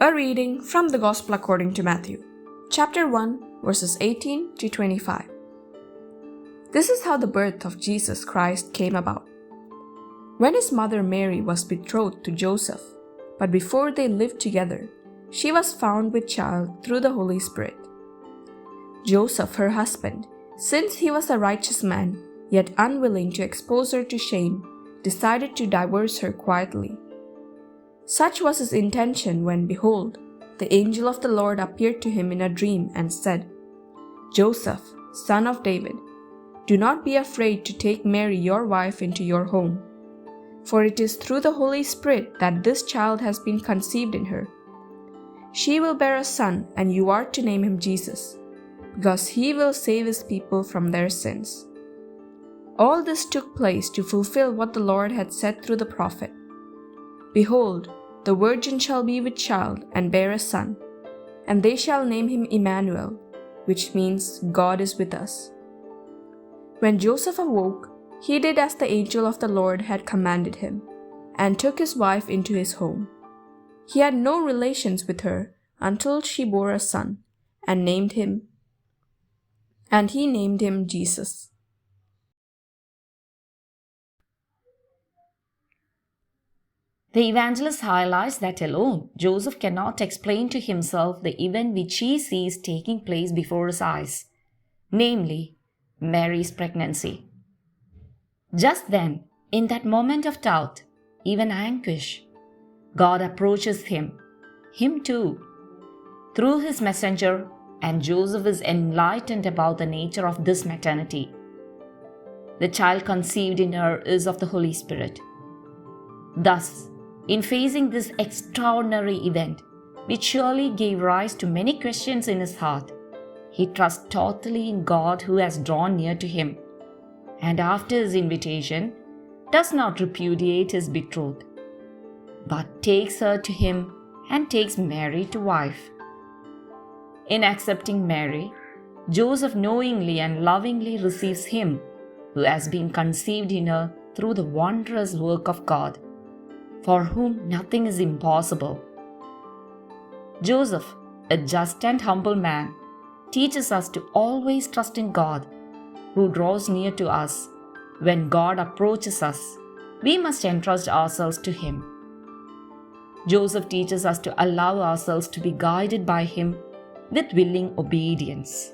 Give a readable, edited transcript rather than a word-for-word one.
A reading from the Gospel according to Matthew, chapter 1, verses 18 to 25. This is how the birth of Jesus Christ came about. When his mother Mary was betrothed to Joseph, but before they lived together, she was found with child through the Holy Spirit. Joseph, her husband, since he was a righteous man, yet unwilling to expose her to shame, decided to divorce her quietly. Such was his intention when, behold, the angel of the Lord appeared to him in a dream and said, "Joseph, son of David, do not be afraid to take Mary your wife into your home, for it is through the Holy Spirit that this child has been conceived in her. She will bear a son, and you are to name him Jesus, because he will save his people from their sins." All this took place to fulfill what the Lord had said through the prophet. "Behold, the virgin shall be with child and bear a son, and they shall name him Emmanuel," which means God is with us. When Joseph awoke, he did as the angel of the Lord had commanded him, and took his wife into his home. He had no relations with her until she bore a son, and he named him Jesus. The evangelist highlights that alone Joseph cannot explain to himself the event which he sees taking place before his eyes, namely, Mary's pregnancy. Just then, in that moment of doubt, even anguish, God approaches him too, through his messenger, and Joseph is enlightened about the nature of this maternity. The child conceived in her is of the Holy Spirit. Thus, in facing this extraordinary event, which surely gave rise to many questions in his heart, he trusts totally in God who has drawn near to him, and after his invitation, does not repudiate his betrothed, but takes her to him and takes Mary to wife. In accepting Mary, Joseph knowingly and lovingly receives him who has been conceived in her through the wondrous work of God, for whom nothing is impossible. Joseph, a just and humble man, teaches us to always trust in God, who draws near to us. When God approaches us, we must entrust ourselves to him. Joseph teaches us to allow ourselves to be guided by him with willing obedience.